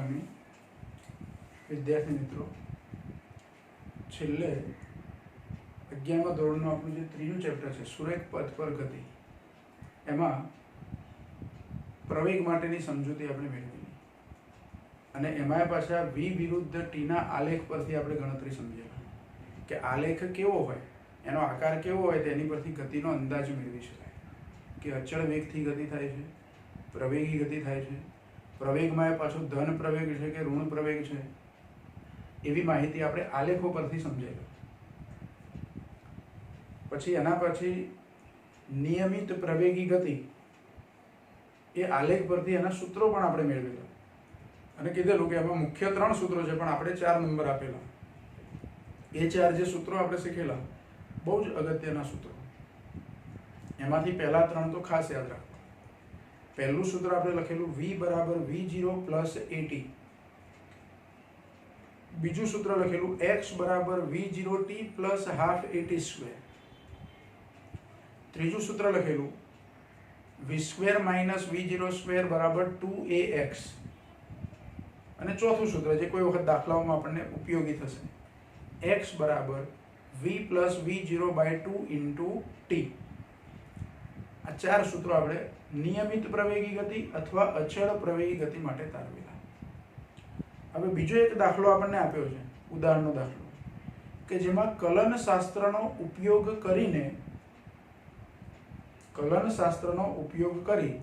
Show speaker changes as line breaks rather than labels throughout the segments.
આગામી વિદ્યાર્થી મિત્રો, છેલ્લે 11મા ધોરણનું આપણું જે ત્રીજું ચેપ્ટર છે સુરેખ પથ પર ગતિ, એમાં પ્રવેગ માટેની સમજૂતી આપણે મેળવી અને એમાં પાછા v વિરુદ્ધ t ના આલેખ પરથી આપણે ગણતરી સમજેલા કે આલેખ કેવો હોય, એનો આકાર કેવો હોય તેની પરથી ગતિનો અંદાજ મેળવી શકાય કે અચળ વેગથી ગતિ થાય છે, પ્રવેગી ગતિ થાય છે, પ્રવેગમાં પાછો ધન પ્રવેગ છે કે ઋણ પ્રવેગ છે, એવી માહિતી આપણે આલેખો પરથી સમજેલા. પછી એના પછી નિયમિત પ્રવેગી ગતિ એ આલેખ પરથી એના સૂત્રો પણ આપણે મેળવેલા અને કીધેલું કે એમાં મુખ્ય 3 સૂત્રો છે, પણ આપણે 4 નંબર આપેલા. એ 4 જે સૂત્રો આપણે શીખેલા બહુ જ અગત્યના સૂત્રો. એમાંથી પહેલા 3 તો ખાસ યાદ રાખો. પહેલું સૂત્ર આપણે લખેલું v બરાબર v0 પ્લસ at. બીજું સૂત્ર લખેલું x બરાબર v0t plus half at square. ત્રીજું સૂત્ર લખેલું v square minus v0 square બરાબર 2ax. અને ચોથું સૂત્ર જે કોઈ વખત દાખલાઓમાં આપણને ઉપયોગી થશે, x બરાબર v plus v0 by 2 into t. આ 4 સૂત્રો આપણે નિયમિત પ્રવેગી ગતિ અથવા અચળ પ્રવેગી ગતિ માટે તારવેલા. હવે બીજો એક દાખલો આપણને આપ્યો છે, ઉદાહરણનો દાખલો, કે જેમાં કલન શાસ્ત્રનો ઉપયોગ કરી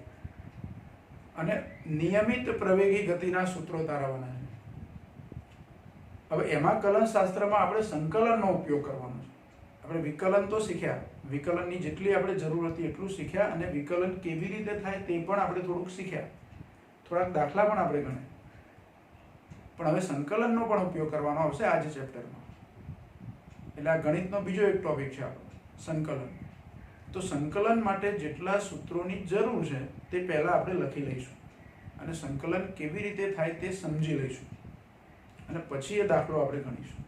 અને નિયમિત પ્રવેગી ગતિના સૂત્રો તારવવાના છે. હવે એમાં કલન શાસ્ત્રમાં આપણે સંકલનનો ઉપયોગ કરવાનો છે. આપણે વિકલન તો શીખ્યા, વિકલનની જેટલી આપણે જરૂર હતી એટલું શીખ્યા અને વિકલન કેવી રીતે થાય તે પણ આપણે થોડુંક શીખ્યા, થોડાક દાખલા પણ આપણે ગણ્યા. પણ હવે સંકલનનો પણ ઉપયોગ કરવાનો આવશે આ જ ચેપ્ટરમાં. એટલે આ ગણિતનો બીજો એક ટોપિક છે આપણો, સંકલન. તો સંકલન માટે જેટલા સૂત્રોની જરૂર છે તે પહેલાં આપણે લખી લઈશું અને સંકલન કેવી રીતે થાય તે સમજી લઈશું અને પછી એ દાખલો આપણે ગણીશું.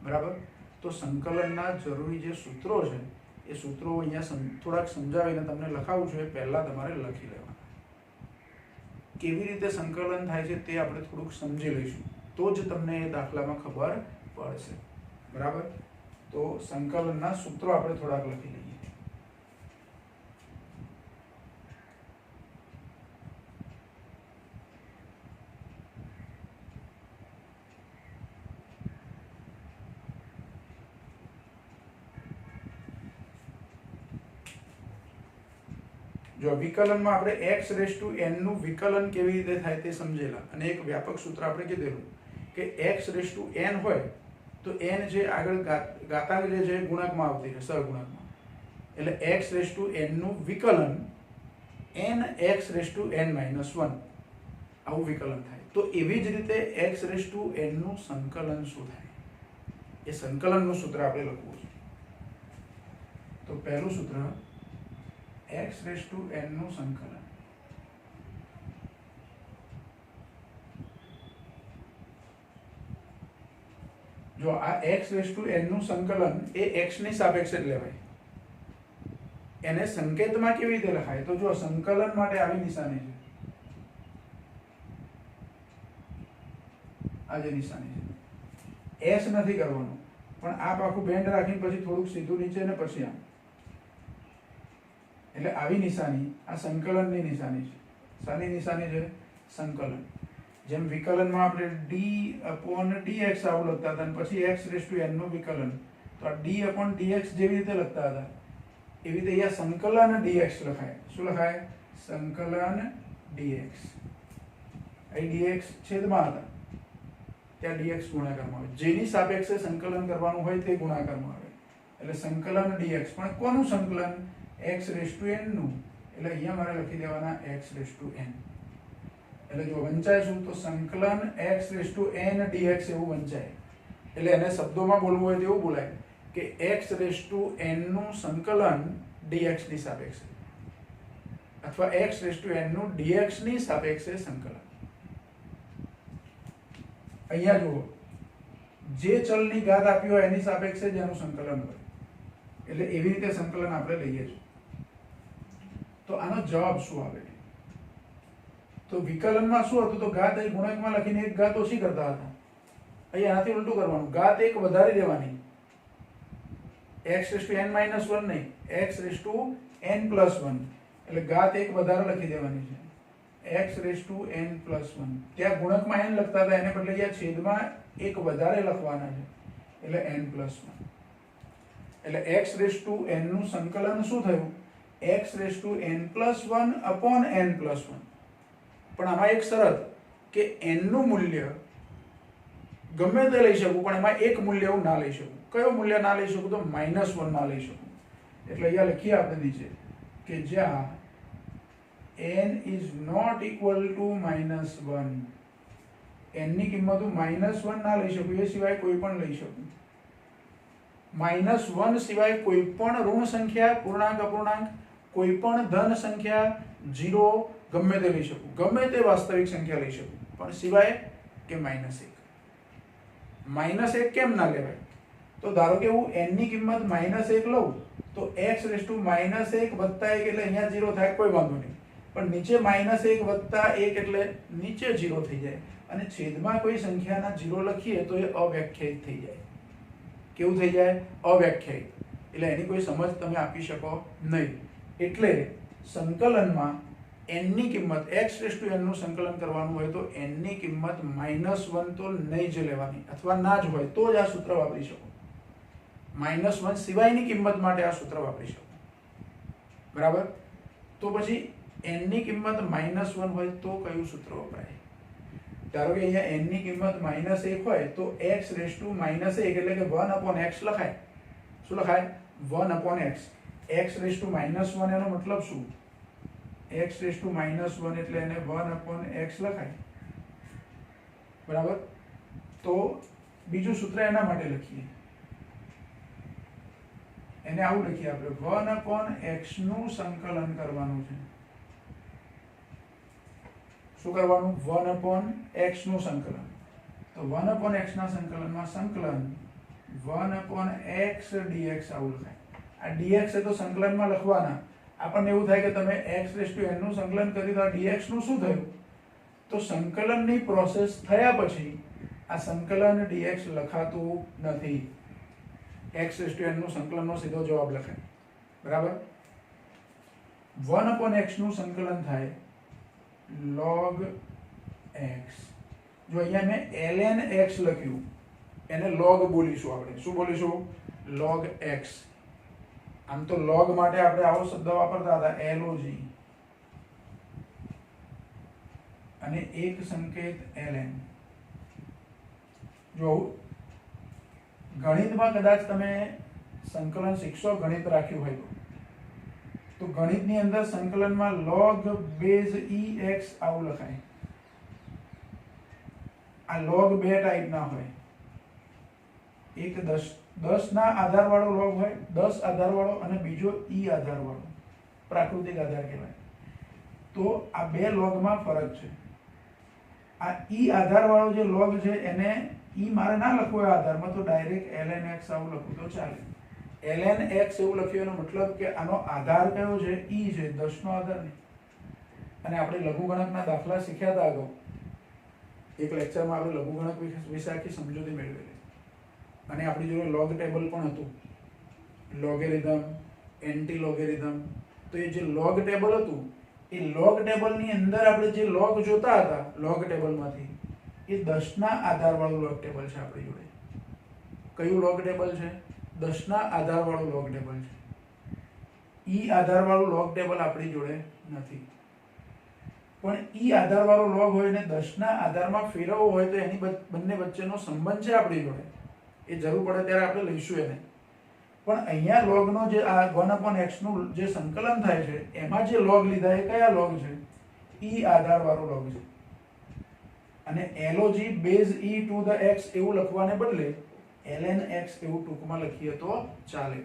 બરાબર? તો સંકલનના જરૂરી જે સૂત્રો છે એ સૂત્રો અહીંયા થોડાક સમજાવીને તમને લખાવું છું, એ પહેલાં તમારે લખી લેવાના. કેવી રીતે સંકલન થાય છે તે આપણે થોડુંક સમજી લઈશું, તો જ તમને એ દાખલામાં ખબર પડશે. બરાબર? તો સંકલનના સૂત્રો આપણે થોડાક લખી લઈએ. જો વિકલનમાં આપણે x⁻n નું વિકલન કેવી રીતે થાય તે સમજેલા અને એક વ્યાપક સૂત્ર આપણે કીધેલું કે x⁻n હોય તો n જે આગળ ઘાતાંક જે છે ગુણાંકમાં આવતી રહે, સહગુણાંકમાં. એટલે x⁻n નું વિકલન nx⁻n-1 આવું વિકલન થાય. તો એવી જ રીતે x⁻n નું સંકલન શું થાય એ સંકલનનું સૂત્ર આપણે લખવું છે. તો પહેલું સૂત્ર x⁻n નું સંકલન. જો આ x⁻n નું સંકલન એ x ની સાપેક્ષે જ લેવાય. એને સંકેતમાં કેવી રીતે લખાય? તો જો સંકલન માટે આવી નિશાની છે, આ જે નિશાની છે, s નથી કરવાનું, પણ આ પાછું બેન્ડ રાખીને પછી થોડુંક સીધું નીચે ને પછી આમ. એટલે આવી નિશાની આ સંકલનની નિશાની છે. શાની નિશાની છે? સંકલન. જેમ વિકલનમાં આપણે d/dx આવું લખતા હતા અને પછી x⁻n નું વિકલન, તો આ d/dx જેવી રીતે લખતા હતા એવી રીતે અહીંયા સંકલન dx લખાય. શું લખાય? સંકલન dx. અહીં dx છેદમાં હતા, ત્યાં dx ગુણાકારમાં આવે. જેની સાપેક્ષે સંકલન કરવાનું હોય તે ગુણાકારમાં આવે. એટલે સંકલન dx. પણ કોનું સંકલન? x⁻n નું. એટલે અહીંયા મારે લખી દેવાના x⁻n. એટલે જો વંચાય શું? તો સંકલન x⁻n dx એવું વંચાય. એટલે એને શબ્દોમાં બોલવું હોય તેવું બોલાય કે x⁻n નું સંકલન dx ની સાપેક્ષે અથવા x⁻n નું dx ની સાપેક્ષે સંકલન. અહીંયા જુઓ, જે ચલની ઘાત આપી હોય એની સાપેક્ષે જ એનું સંકલન હોય. એટલે એવી રીતે સંકલન આપણે લઈએ છીએ. તો આનો જવાબ શું આવે? તો વિકલનમાં શું હતું? તો ઘાત અહીં ગુણકમાં લખીને એક ઘાત ઓછી કરતા હતા. અહીંયા આનાથી ઉલટું કરવાનું, ઘાત એક વધારી દેવાની. x⁻n - 1 નહીં, x⁻n + 1, એટલે ઘાત એક વધારે લખી દેવાની છે, x⁻n + 1. ત્યાં ગુણકમાં n લખતા હતા, એને બદલે અહીંયા છેદમાં એક વધારે લખવાના છે, એટલે n + 1. એટલે x⁻n નું સંકલન શું થયું? x⁻n + 1 / n + 1. પણ આમાં એક શરત કે n નું મૂલ્ય ગમે તે લઈ શકું, પણ એમાં એક મૂલ્ય હું ના લઈ શકું. કયું મૂલ્ય ના લઈ શકું? તો -1 ના લઈ શકું. એટલે અહીંયા લખીએ આપણે નીચે કે જ્યાં n is not equal to -1, n ની કિંમત હું -1 ના લઈ શકું, એ સિવાય કોઈ પણ લઈ શકું. -1 સિવાય કોઈ પણ ઋણ સંખ્યા, પૂર્ણાંક, અપૂર્ણાંક, કોઈ પણ ધન સંખ્યા, 0, ગમે તે લઈ શકું, ગમે તે વાસ્તવિક સંખ્યા લઈ શકું, પણ સિવાય કે -1. -1 કેમ ના લેવાય? તો ધારો કે હું n ની કિંમત -1 લઉં તો x⁻−1 + 1 એટલે અહીંયા 0 થાય, કોઈ વાંધો નહીં. પણ નીચે -1 + 1 એટલે નીચે 0 થઈ જાય, અને છેદમાં કોઈ સંખ્યાના 0 લખીએ તો એ અવ્યાખ્યાયિત થઈ જાય. કેવું થઈ જાય? અવ્યાખ્યાયિત. એટલે એની કોઈ સમજ તમે આપી શકો નહીં. એટલે સંકલનમાં n ની કિંમત, x⁻n નું સંકલન કરવાનું હોય તો n ની કિંમત -1 તો નહીં જ લેવાની, અથવા ના જ હોય તો જ આ સૂત્ર વાપરી શકો. -1 સિવાયની કિંમત માટે આ સૂત્ર વાપરી શકો. બરાબર? તો પછી n ની કિંમત -1 હોય તો કયું સૂત્ર વપરાય? ધારો કે અહીંયા n ની કિંમત -1 હોય તો x⁻−1 એટલે કે 1/x લખાય. શું લખાય? 1/x. x⁻−1 એનો મતલબ શું? x⁻−1 એટલે એને 1/x લખાય. બરાબર? તો બીજું સૂત્ર એના માટે લખીએ, એને આવું લખીએ આપણે, 1/x નું સંકલન કરવાનું છે. શું કરવાનું? 1/x નું સંકલન. તો 1/x ના સંકલનમાં સંકલન 1/x dx આવું લખાય. આ dx એ તો સંકલનમાં લખવાના. આપણને એવું થાય કે તમે x⁻n નું સંકલન કર્યું તો આ dx નું શું થયું? તો સંકલનની પ્રોસેસ થયા પછી આ સંકલન dx લખાતું નથી. x⁻n નું સંકલનનો સીધો જવાબ લખાય. બરાબર? 1/x નું સંકલન થાય log x. જો અહીંયા મેં ln x લખ્યું, એને log બોલીશું આપણે. શું બોલીશું? log x. આમ તો log માટે આપણે આવો શબ્દ વાપરતા હતા, log, અને એક સંકેત ln. જો ગણિતમાં કદાચ તમે સંકલન શીખશો, ગણિત રાખ્યું હોય તો ગણિતની અંદર સંકલનમાં log base ex આવું લખાય. આ log બે ટાઈપના હોય. એક 10 ના આધારવાળો log હોય, 10 આધારવાળો, અને બીજો e આધારવાળો, પ્રાકૃતિક આધાર કહેવાય. તો આ બે logમાં ફરક છે. આ e આધારવાળો જે log છે એને e મારે ના લખવો હોય આધારમાં, તો ડાયરેક્ટ ln x આવું લખું તો ચાલે. ln x એવું લખ્યું એનો મતલબ કે આનો આધાર કયો છે? e છે, 10 નો આધાર નહીં. અને આપણે લઘુગણકના દાખલા શીખ્યા હતા અગાઉ. એક લેક્ચરમાં આપણે લઘુગણક વિશે આખી સમજૂતી મેળવેલી, અને આપણી જોડે log ટેબલ પણ હતું, લોગેરિધમ, એન્ટી લોગેરિધમ. તો એ જે log ટેબલ હતું, એ log ટેબલની અંદર આપણે જે log જોતા હતા log ટેબલમાંથી, એ 10 ના આધારવાળું log ટેબલ છે આપણી જોડે. કયું log ટેબલ છે? 10 ના આધારવાળું log ટેબલ છે. e આધારવાળું log ટેબલ આપણી જોડે નથી. પણ e આધારવાળો log હોય ને 10 ના આધારમાં ફેરવવો હોય તો એની બંને વચ્ચેનો સંબંધ છે આપણી જોડે, એ જરૂર પડે ત્યારે આપણે લઈશું એને. પણ અહીંયા logનો જે આ 1/x નું જે સંકલન થાય છે, એમાં જે log લીધા એ કયા log છે? e આધારવાળો log છે. અને log base e to the x એવું લખવાને બદલે ln x એવું ટૂંકમાં લખીએ તો ચાલે.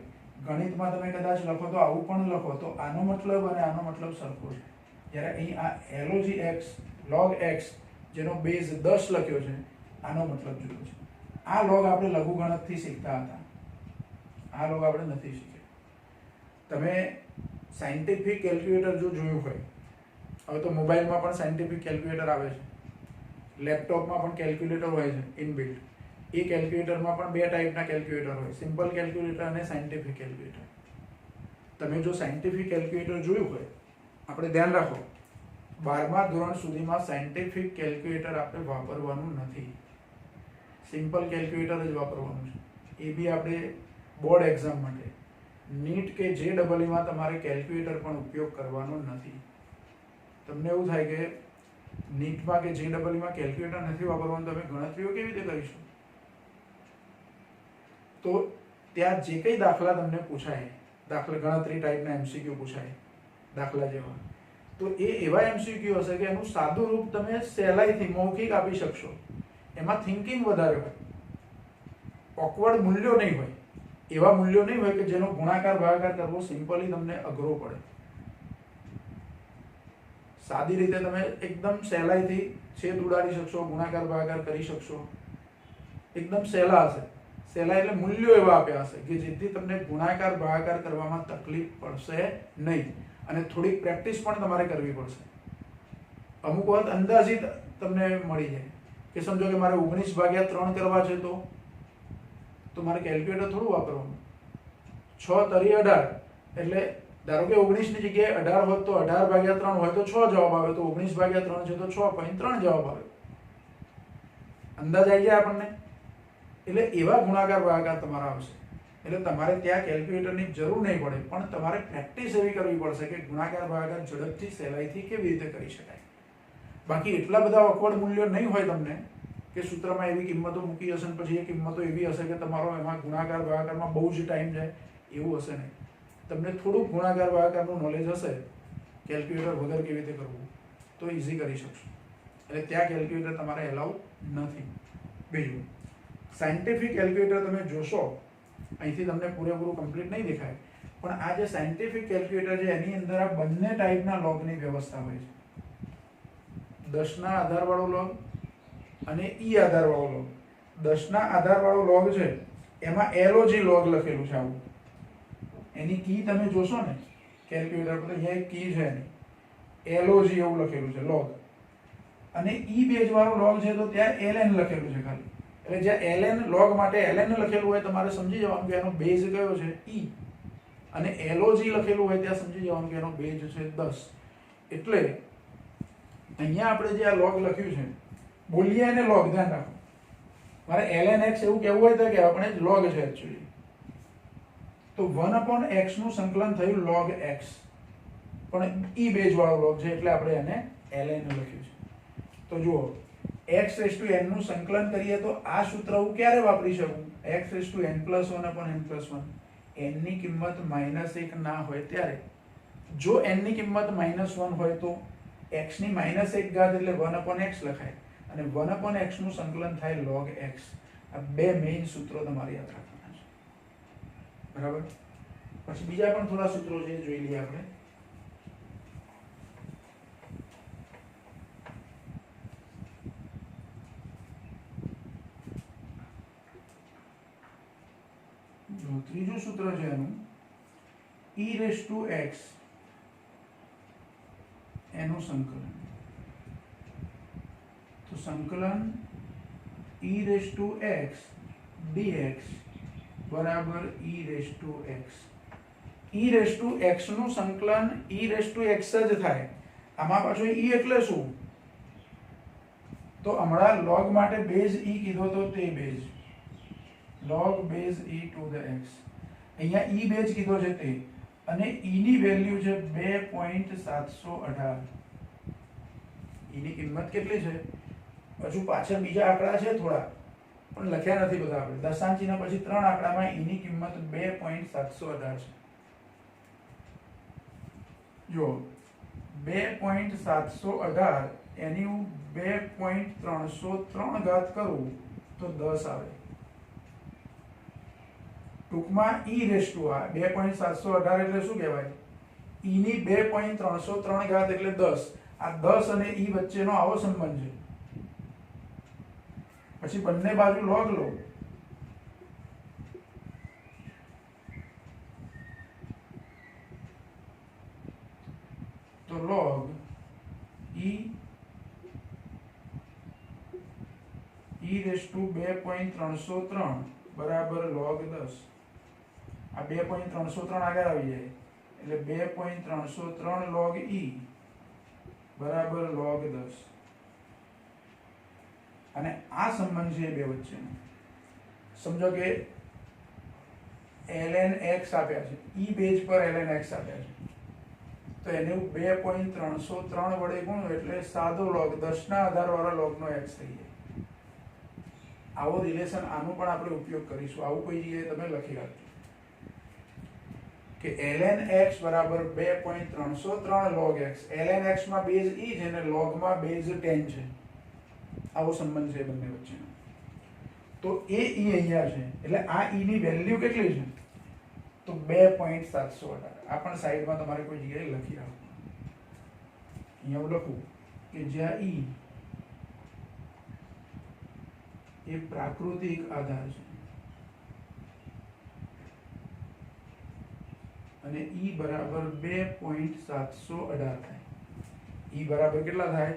ગણિતમાં તમે કદાચ લખો તો આવું પણ લખો તો આનો મતલબ અને આનો મતલબ સરખો છે. જ્યારે અહીં આ log x, log x જેનો બેઝ 10 લખ્યો છે, આનો મતલબ જુદો છે. આ log આપણે લઘુગણકથી શીખતા હતા, આ log આપણે નથી શીખ્યા. તમે સાયન્ટિફિક કેલ્ક્યુલેટર જો જોયું હોય હવે તો મોબાઈલમાં પણ સાયન્ટિફિક કેલ્ક્યુલેટર આવે છે, લેપટોપમાં પણ કેલ્ક્યુલેટર હોય છે ઇનબિલ્ટ. એ કેલ્ક્યુલેટરમાં પણ 2 ટાઈપના કેલ્ક્યુલેટર હોય, સિમ્પલ કેલ્ક્યુલેટર અને સાયન્ટિફિક કેલ્ક્યુલેટર. તમે જો સાયન્ટિફિક કેલ્ક્યુલેટર જોયું હોય, આપણે ધ્યાન રાખો 12મા ધોરણ સુધીમાં સાયન્ટિફિક કેલ્ક્યુલેટર આપણે વાપરવાનું નથી, સિમ્પલ કેલ્ક્યુલેટર જ વાપરવાનું છે. એ બી આપણે બોર્ડ એક્ઝામ માટે. નીટ કે JEE તમારે કેલ્ક્યુલેટર પણ ઉપયોગ કરવાનો નથી. તમને એવું થાય કે નીટમાં કે JEE કેલ્ક્યુલેટર નથી વાપરવાનું, તમે ગણતરીઓ કેવી રીતે કરીશું? તો ત્યાં જે કંઈ દાખલા તમને પૂછાય, દાખલા ગણતરી ટાઈપના MCQ પૂછાય દાખલા જેવા, તો એ એવા MCQ હશે કે એનું સાદું રૂપ તમે સહેલાઈથી મૌખિક આપી શકશો. એમાં થિંકિંગ વધારે હોય, ઓકવર્ડ મૂલ્યો નહીં હોય, એવા મૂલ્યો નહીં હોય કે જેનો ગુણાકાર ભાગાકાર કરવો સિમ્પલી તમને અઘરો પડે. સાદી રીતે તમે એકદમ સહેલાઈથી છેદ ઉડાડી શકશો, ગુણાકાર ભાગાકાર કરી શકશો, એકદમ સહેલા હશે. સહેલા એટલે મૂલ્યો એવા આપ્યા હશે કે જેથી તમને ગુણાકાર ભાગાકાર કરવામાં તકલીફ પડશે નહીં, અને થોડીક પ્રેક્ટિસ પણ તમારે કરવી પડશે. અમુક વખત અંદાજિત તમને મળી જાય કે સમજો કે મારે 19/3 કરવા છે, તો મારે કેલ્ક્યુલેટર થોડું વાપરવાનું. 6 તરી 18 એટલે ધારો કે 19ની જગ્યાએ 18 હોત તો 18/3 હોય તો 6 જવાબ આવે, તો 19/3 છે તો 6.3 જવાબ આવે. અંદાજ આવી જાય આપણને. એટલે એવા ગુણાકાર ભાગાકાર તમારા આવશે. એટલે તમારે ત્યાં કેલ્ક્યુલેટરની જરૂર નહીં પડે, પણ તમારે પ્રેક્ટિસ એવી કરવી પડશે કે ગુણાકાર ભાગાકાર ઝડપથી સહેલાઈથી કેવી રીતે કરી શકાય. બાકી એટલા બધા ઓકવર્ડ મૂલ્યો નહીં હોય તમને કે સૂત્રમાં એવી કિંમતો મૂકી હશે ને પછી એ કિંમતો એવી હશે કે તમારો એમાં ગુણાકાર ભાગાકારમાં બહુ જ ટાઈમ જાય, એવું હશે નહીં. તમને થોડુંક ગુણાકાર ભાગાકારનું નોલેજ હશે, કેલ્ક્યુલેટર વગર કેવી રીતે કરવું, તો ઇઝી કરી શકશો. એટલે ત્યાં કેલ્ક્યુલેટર તમારે એલાઉ નથી. બીજું, સાયન્ટિફિક કેલ્ક્યુલેટર તમે જોશો, અહીંથી તમને પૂરેપૂરું કમ્પ્લીટ નહીં દેખાય, પણ આ જે સાયન્ટિફિક કેલ્ક્યુલેટર છે એની અંદર આ બંને ટાઈપના લોગની વ્યવસ્થા હોય છે. 10ના આધારવાળો લોગ અને E આધારવાળો લોગ. 10ના આધારવાળો લોગ છે એમાં LOG લોગ લખેલું છે આવું. એની કી તમે જોશો ને કેલ્ક્યુલેટર પર, અહીંયા એક કી છે એની, LOG એવું લખેલું છે લોગ. અને E બેઝ વાળો લોગ છે તો ત્યાં LN લખેલું છે ખાલી. એટલે જ્યાં LN લોગ માટે LN લખેલું હોય તમારે સમજી જવાનું કે એનો બેઝ કયો છે E, અને LOG લખેલું હોય ત્યાં સમજી જવાનું કે એનો બેઝ છે 10. એટલે અહીંયા આપણે જે આ લોગ લખ્યું છે, બોલીએ અને લોગ, ધ્યાન રાખો. મારે lnx એવું કહેવું હોય તો કે આપણે લોગ છે એકચ્યુઅલી, તો 1/x નું સંકલન થયું log x, પણ E બેઝ વાળો લોગ છે એટલે આપણે એને ln લખ્યું છે. તો જુઓ, x⁻n નું સંકલન કરીએ તો આ સૂત્ર હું ક્યારે વાપરી શકું? x⁻n+1/n+1. n ની કિંમત -1 ના હોય ત્યારે. જો n ની કિંમત -1 હોય તો x ની -1 ઘાત એટલે 1/x લખાય, અને 1/x નું સંકલન થાય log x. આ બે મેઇન સૂત્રો તમારે યાદ રાખવાના છે. બરાબર? પછી બીજા પણ થોડા સૂત્રો છે, જોઈ લઈએ આપણે. ત્રીજું સૂત્ર છે એનું e⁻x એનું સંકલન. તો સંકલન e⁻x dx બરાબર e⁻x. e⁻x નું સંકલન e⁻x જ થાય. આમાં પાછું e એટલે શું? તો હમણાં log માટે બેઝ e કીધો તો તે base, log base e to the x. અહીંયા e બેઝ કીધો છે તે, અને e ની વેલ્યુ છે 2.718. e ની કિંમત કેટલી છે? હજુ પાછળ બીજા આંકડા છે થોડા, પણ લખ્યા નથી બધા આપણે. દશાંશીના પછી 3 આંકડામાં e ની કિંમત 2.718 છે. જો 2.718 એની હું 2.303 ઘાત કરું તો 10 આવે. ટૂંકમાં e⁻આ 2.718 એટલે શું કહેવાય? e ની 2.303 ઘાત એટલે 10. આ 10 અને e વચ્ચેનો આવો સંબંધ છે. પછી બંને બાજુ log લો, તો log e2.303 બરાબર log 10. આ 2.303 આગળ આવી જાય એટલે 2.303 log e બરાબર log 10. અને આ સંબંધ છે બે વચ્ચેનો. સમજો કે ln x આપ્યા છે, e બેઝ પર ln x આપ્યા છે, તો એને 2.303 વડે ગુણો એટલે સાદો log 10 ના આધાર વાળા log નો x થઈ જાય. આવો રિલેશન આનો પણ આપણે ઉપયોગ કરીશું. આવું કોઈ જગ્યાએ તમે લખી રાખજો કે ln x બરાબર 2.303 log x. ln x માં બેઝ e છે અને log માં બેઝ 10 છે. આવો સંબંધ છે બંને વચ્ચેનો. તો એ e અહીંયા છે એટલે આ e ની વેલ્યુ કેટલી છે તો 2.718. આ પણ સાઈડમાં તમારે કોઈ જગ્યાએ લખી રાખવું. અહીંયા હું લખું કે જ્યાં e એ પ્રાકૃતિક આધાર છે અને e બરાબર 2.718 થાય. e બરાબર કેટલા થાય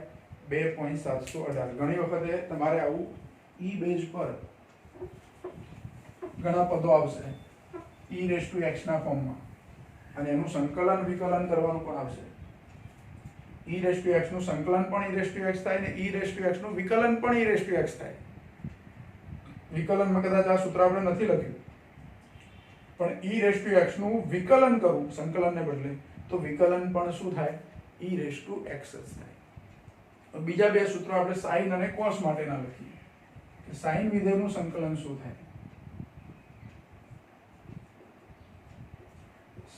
2.718. ઘણી વખતે તમારે આવું e બેઝ પર ઘણા પદો આવશે e⁻x ના ફોર્મમાં અને એનું સંકલન વિકલન કરવાનું પણ આવશે. e⁻x નું સંકલન પણ e⁻x થાય ને e⁻x નું વિકલન પણ e⁻x થાય. વિકલનમાં કદાચ આ સૂત્ર આપણે નથી લખ્યું પણ e⁻x નું વિકલન કરું સંકલનને બદલે તો વિકલન પણ શું થાય e⁻x જ થાય. બીજા બે સૂત્રો આપણે sin અને cos માટેના લખીએ કે sin વિધેયનું સંકલન શું થાય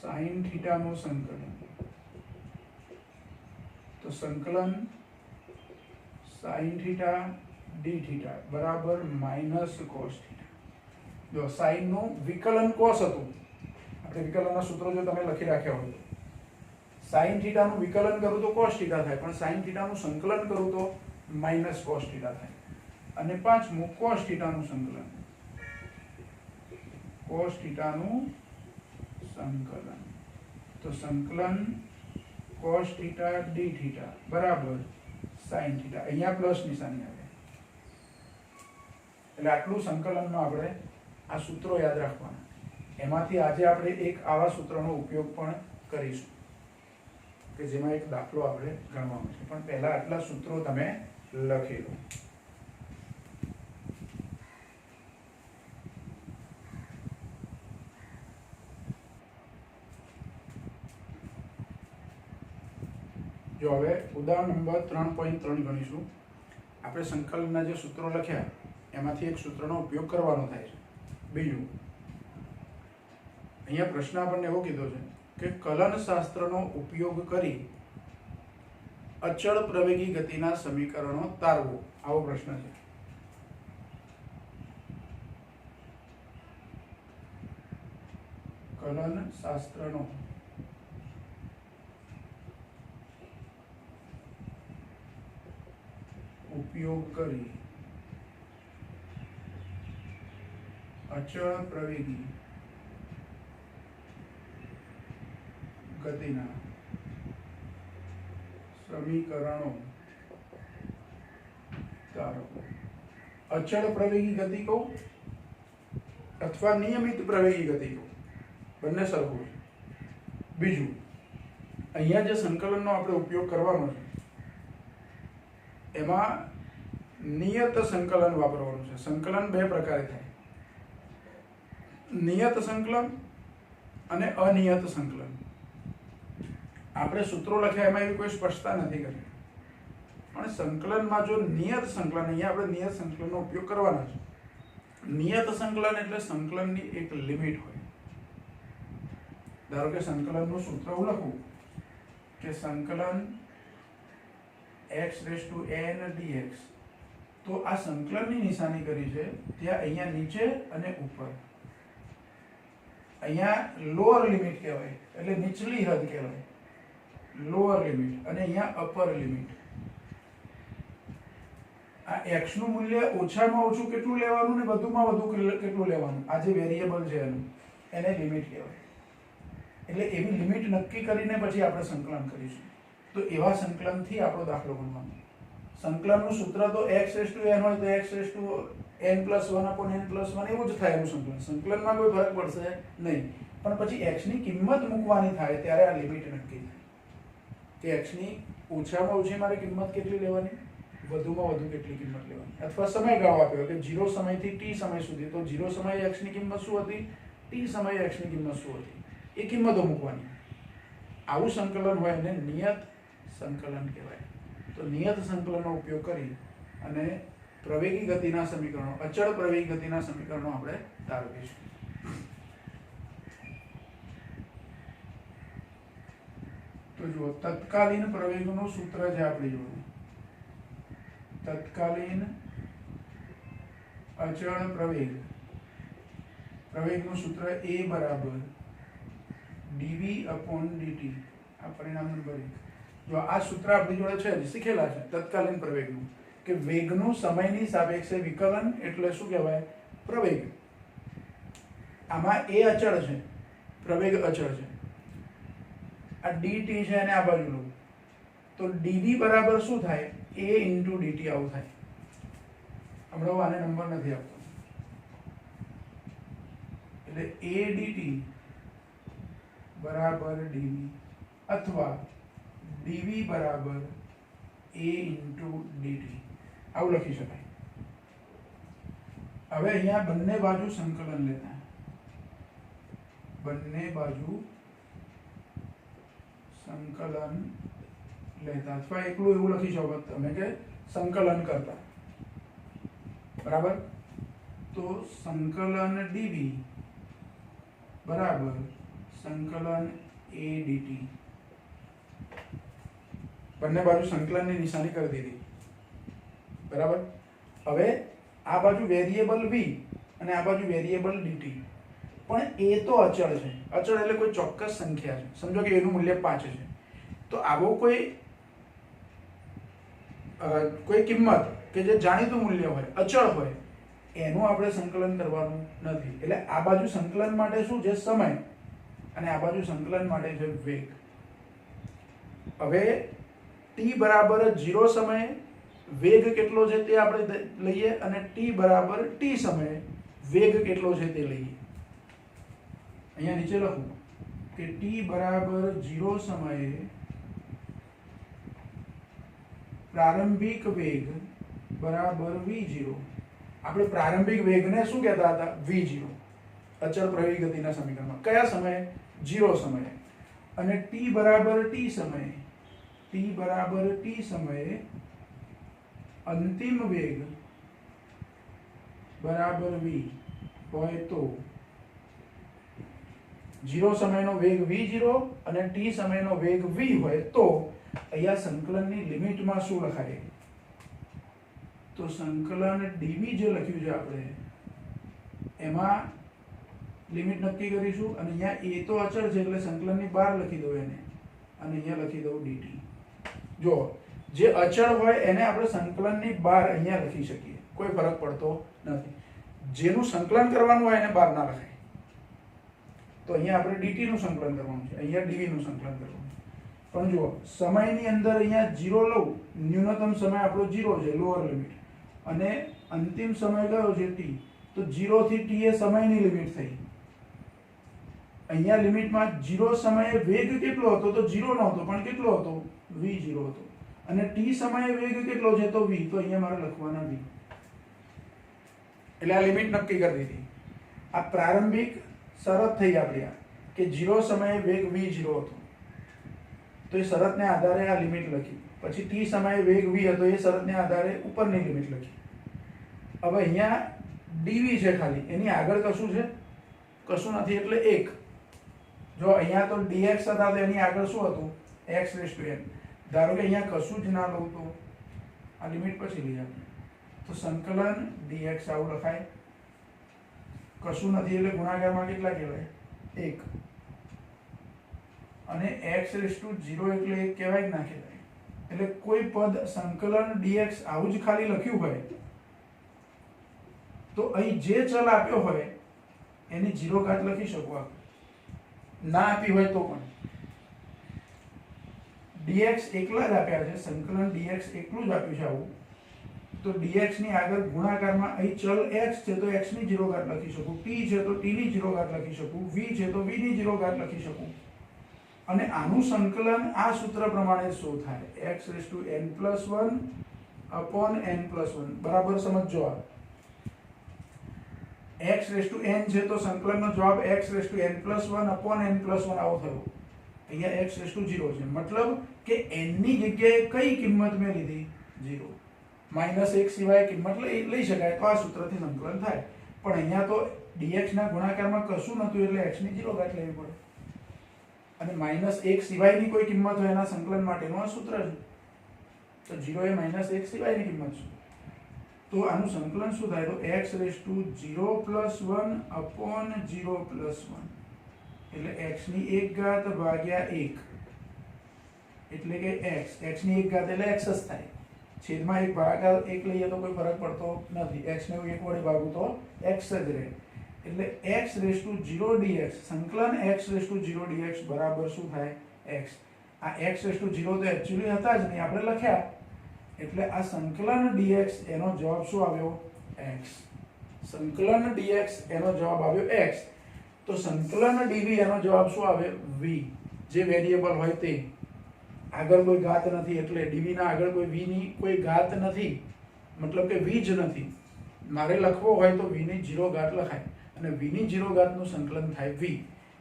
sin θ નું સંકલન. તો સંકલન sin θ dθ બરાબર -cos θ. જો sin નું વિકલન cos હતું, આપણે વિકલનના સૂત્રો જો તમે લખી રાખ્યા હોય sin θ નું વિકલન કરું તો cos θ થાય, પણ sin θ નું સંકલન કરું તો -cos θ થાય. અને પાંચમું cos θ નું સંકલન, cos θ નું સંકલન. તો સંકલન cos θ dθ બરાબર sin θ. અહીંયા પ્લસ નિશાની આવે એટલે આટલું સંકલનમાં આપણે આ સૂત્રો યાદ રાખવાના. એમાંથી આજે આપણે એક આવા સૂત્રનો ઉપયોગ પણ કરીશું કે જેમાં એક દાખલો આપણે ગણવાનો છે. પણ પહેલા આટલા સૂત્રો તમે લખી લો. જો હવે ઉદાહરણ નંબર 3.3 ગણીશું. આપણે સંકલનના જે સૂત્રો લખ્યા એમાંથી એક સૂત્રનો ઉપયોગ કરવાનો થાય છે. બીજું અહીંયા પ્રશ્ન આપણને એવો કીધો છે કે કલન શાસ્ત્રનો ઉપયોગ કરી અચળ પ્રવેગી ગતિના સમીકરણો તારવો. આવો પ્રશ્ન છે. કલન શાસ્ત્રનો ઉપયોગ કરી અચળ પ્રવેગી ગતિના સમીકરણો તારવો. અચળ પ્રવેગી ગતિ કહું અથવા નિયમિત પ્રવેગી ગતિ કહું, બંને સરખું છે. બીજું અહીંયા જે સંકલનનો આપણે ઉપયોગ કરવાનો છે એમાં નિયત સંકલન વાપરવાનું છે. સંકલન બે પ્રકારે થાય, નિયત સંકલન અને અનિયત સંકલન. આપણે સૂત્રો લખ્યા એમાં એવી કોઈ સ્પષ્ટતા નથી કરી, પણ સંકલનમાં જો નિયત સંકલન, અહીંયા આપણે નિયત સંકલનનો ઉપયોગ કરવાનો છે. નિયત સંકલન એટલે સંકલનની એક લિમિટ હોય. ધારો કે સંકલનનું સૂત્ર હું લખું કે સંકલન x⁻n dx. તો આ સંકલનની નિશાની કરી છે ત્યાં અહીંયા નીચે અને ઉપર. અહીંયા લોઅર લિમિટ કહેવાય એટલે નીચલી હદ કહેવાય, લોઅર લિમિટ, અને અહીંયા અપર લિમિટ. આ x નું મૂલ્ય ઓછામાં ઓછું કેટલું લેવાનું ને વધુમાં વધુ કેટલું લેવાનું, આ જે વેરિયેબલ છે એનું, એને લિમિટ કહેવાય. એટલે એવી લિમિટ નક્કી કરીને પછી આપણે સંકલન કરીશું. તો એવા સંકલનથી આપણો દાખલો ગણવાનો. સંકલનનું સૂત્ર તો x⁴n હોય તો x⁴n+1/n+1 એવું જ થાય એનું સંકલન. સંકલનમાં કોઈ ફરક પડશે નહીં. પણ પછી x ની કિંમત મૂકવાની થાય ત્યારે આ લિમિટ નક્કી થાય કે x ની ઓછામાં ઓછી મારે કિંમત કેટલી લેવાની, વધુમાં વધુ કેટલી કિંમત લેવાની. અથવા સમયગાળો આપ્યો કે 0 સમયથી t સમય સુધી, તો 0 સમયે x ની કિંમત શું હતી, t સમયે x ની કિંમત શું હતી, એ કિંમતો મૂકવાની. આવું સંકલન હોય એને નિયત સંકલન કહેવાય. તો નિયત સંકલનનો ઉપયોગ કરી અને પ્રવેગી ગતિના સમીકરણો, અચળ પ્રવેગી ગતિના સમીકરણો આપણે તારવીશું. તો જુઓ, તત્કાલીન પ્રવેગનું સૂત્ર છે આપણી જોડે. તત્કાલીન અચળ પ્રવેગનું સૂત્ર a બરાબર dv/dt. આ પરિણામ નંબર 1. જો આ સૂત્ર આપણી જોડે છે, શીખેલા છે તત્કાલીન પ્રવેગનું, કે વેગનું સમયની સાપેક્ષે વિકલન એટલે શું કહેવાય, પ્રવેગ. આમાં a અચળ છે, પ્રવેગ અચળ છે. આ dt છે અને આ બાજુ લો, તો dv બરાબર શું થાય, a × dt આવું થાય. હમણાં આને નંબર નથી આપતો, એટલે a dt બરાબર dv અથવા dv બરાબર a × dt આવું લખી શકાય. હવે અહીંયા બંને બાજુ સંકલન લેતા, બંને બાજુ સંકલન લેતા, અથવા એકલું એવું લખી શકો તમે કે સંકલન કરતા. બરાબર. તો સંકલન dv બરાબર સંકલન a dt. બંને બાજુ સંકલનની નિશાની કરી દીધી. બરાબર. હવે આ બાજુ વેરિયેબલ v અને આ બાજુ વેરિયેબલ dt, પણ એ તો અચળ છે. અચળ એટલે કોઈ ચોક્કસ સંખ્યા છે. સમજો કે એનું મૂલ્ય 5 છે, તો આવો કોઈ કિંમત કે જે જાણીતું મૂલ્ય હોય, અચળ હોય, એનું આપણે સંકલન કરવાનું નથી. એટલે આ બાજુ સંકલન માટે શું છે, સમય, અને આ બાજુ સંકલન માટે છે વેગ. હવે t બરાબર 0 સમયે વેગ કેટલો છે તે આપણે લઈએ, અને t બરાબર t સમયે વેગ કેટલો છે તે લઈએ. અહીંયા નીચે લખું કે t બરાબર 0 સમયે પ્રારંભિક વેગ બરાબર v0. આપણે પ્રારંભિક વેગને શું કહેતા હતા, v0, અચળ પ્રવેગી ગતિના સમીકરણમાં. કયા સમયે, 0 સમયે. અને t બરાબર t સમયે, t બરાબર t સમયે અંતિમ વેગ બરાબર v હોય તો 0 સમયનો વેગ v0 અને t સમયનો વેગ v હોય તો અહીંયા સંકલનની લિમિટમાં શું લખાય, તો સંકલન dv જે લખ્યું છે આપણે એમાં લિમિટ નક્કી કરીશું. અને અહીંયા a તો અચળ છે એટલે સંકલનની બહાર લખી દઉં એને, અને અહીંયા લખી દઉં dt. જો જે અચળ હોય એને આપણે સંકલનની બહાર અહીંયા લખી શકીએ, કોઈ ફરક પડતો નથી. જેનું સંકલન કરવાનું હોય એને બહાર ના લખાય. તો અહીંયા આપણે dt નું સંકલન કરવાનું છે, અહીંયા dv નું સંકલન કરવાનું. પણ જુઓ, સમયની અંદર અહીંયા 0 લઉં, ન્યૂનતમ સમય આપણો 0 છે, લોઅર લિમિટ, અને અંતિમ સમય કયો છે, t. તો 0 થી t એ સમયની લિમિટ થઈ. અહીંયા લિમિટમાં 0 સમયે વેગ કેટલો હતો, તો 0 નહોતો, પણ કેટલો હતો, v0 હતો. અને t સમયે વેગ કેટલો છે, તો v. તો અહીંયા મારે લખવાના v. એટલે આ લિમિટ નક્કી કરી દીધી. આ પ્રારંભિક શરત થઈ આપણી, આ કે 0 સમયે વેગ v0 હતો, તો એ શરતને આધારે આ લિમિટ લખી. પછી t સમયે વેગ v હતો, એ શરતને આધારે ઉપરની લિમિટ લખી. હવે અહીંયા dv છે ખાલી, એની આગળ કશું છે, કશું નથી, એટલે 1. જો અહીંયા તો dx હતા તો એની આગળ શું હતું, x⁴n. ધારો કે અહીંયા કશું જ ના લઉં તો આ લિમિટ પછી લઈ આપણે, તો સંકલન dx આવું લખાય. કશું નથી એટલે ગુણાકારમાં કેટલા કહેવાય, 1. અને x⁴0 એટલે 1 કહેવાય કે ના કહેવાય. એટલે કોઈ પદ સંકલન dx આવું જ ખાલી લખ્યું હોય તો અહીં જે ચલ આપ્યો હોય એની 0 ઘાત લખી શકો આપણે, ના આપી હોય તો પણ. dx એકલા જ આપ્યા છે, સંકલન dx એકલું જ આપ્યું છે આવું, તો dx ની આગળ ગુણાકારમાં અહીં ચલ x છે તો x ની 0 ઘાત લખી શકું, t છે તો t ની 0 ઘાત લખી શકું, v છે તો v ની 0 ઘાત લખી શકું, અને આનું સંકલન આ સૂત્ર પ્રમાણે શું થાય, xn+1 upon n+1 બરાબર સમજો. આ xn છે તો સંકલનનો જવાબ xn+1 upon n+1 આવો થયો. અહીંયા x0 છે, મતલબ કે n ની જગ્યાએ કઈ કિંમત મેં લીધી, 0. -1 સિવાય કિંમત લઈ શકાય તો આ સૂત્રથી સંકલન થાય, પણ અહીંયા તો dx ના ગુણાકારમાં કશું નહોતું એટલે x ની 0 ઘાત લેવી પડે, અને -1 સિવાયની કોઈ કિંમત હોય એના સંકલન માટેનું આ સૂત્ર છે, તો 0 એ -1 સિવાયની કિંમત છે, તો આનું સંકલન શું થાય, તો x0+1 upon 0+1 એટલે x ની 1 ઘાત ભાગ્યા 1 એટલે કે x ની 1 ઘાત એટલે x જ થાય, છેદમાં 1 ભાગાકાર 1 લઈએ તો કોઈ ફરક પડતો નથી, x ને 1 વડે ભાગું તો x જ રહે, એટલે x0 dx સંકલન x0 dx બરાબર શું થાય, x. આ x0 તો એક્ચ્યુઅલી હતા જ નહીં, આપણે લખ્યા, એટલે આ સંકલન dx એનો જવાબ શું આવ્યો, x. સંકલન dx એનો જવાબ આવ્યો x, તો સંકલન dv એનો જવાબ શું આવે, v. જે વેરિયેબલ હોય તે, આગળ કોઈ ઘાત નથી એટલે dv ના આગળ કોઈ v ની કોઈ ઘાત નથી, મતલબ કે v જ નથી, મારે લખવો હોય તો v ની 0 ઘાત લખાય, અને v ની 0 ઘાતનું સંકલન થાય v,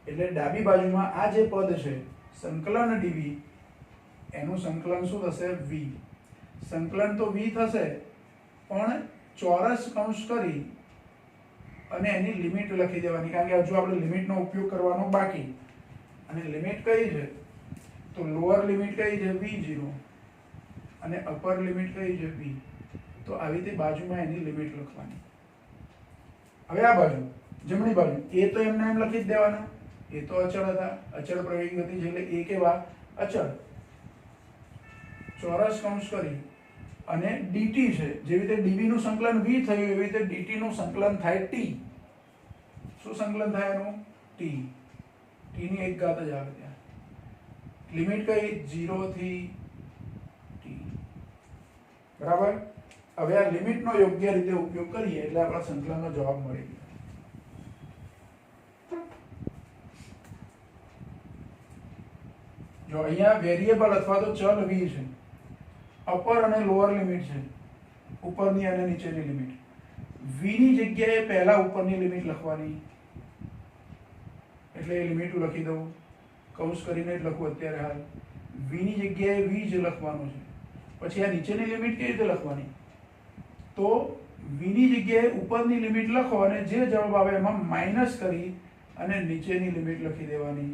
એટલે ડાબી બાજુમાં આ જે પદ છે સંકલન dv એનું સંકલન શું થશે, v. સંકલન તો v થશે, પણ ચોરસ કૌંસ કરી અને એની લિમિટ લખી દેવાની, કારણ કે હજુ આપણે લિમિટનો ઉપયોગ કરવાનો બાકી, અને લિમિટ કઈ છે, તો લોઅર લિમિટ કઈ છે, v0, અને અપર લિમિટ કઈ છે, v. તો આવી રીતે બાજુમાં એની લિમિટ લખવાની. હવે આ બાજુ જમણી બાજુ એ તો એમને એમ લખી જ દેવાના, એ તો અચળ હતા, અચળ પ્રવેગી ગતિ છે એટલે એ કેવા, અચળ. ચોરસ કૌંસ કરી અને dt છે, જેવી રીતે dv નું સંકલન v થયું એવી રીતે dt નું સંકલન થાય t. શું સંકલન થાય એનું, t. t ની 1 ઘાત જ આવે ત્યાં, લિમિટ કઈ 0 થી t, બરાબર. હવે આ લિમિટનો યોગ્ય રીતે ઉપયોગ કરીએ એટલે આપણા સંકલનનો જવાબ મળી ગયો. જો અહીંયા વેરિયેબલ અથવા તો ચલ v છે, અપર અને લોઅર લિમિટ છે, ઉપરની અને નીચેની લિમિટ. v ની જગ્યાએ પહેલા ઉપરની લિમિટ લખવાની, એટલે એ લિમિટ લખી દઉં, કૌંસ કરીને જ લખું અત્યારે હાલ, v ની જગ્યાએ v જ લખવાનું છે, પછી આ નીચેની લિમિટ કેવી રીતે લખવાની, તો v ની જગ્યાએ ઉપરની લિમિટ લખો અને જે જવાબ આવે એમાં માઈનસ કરી અને નીચેની લિમિટ લખી દેવાની.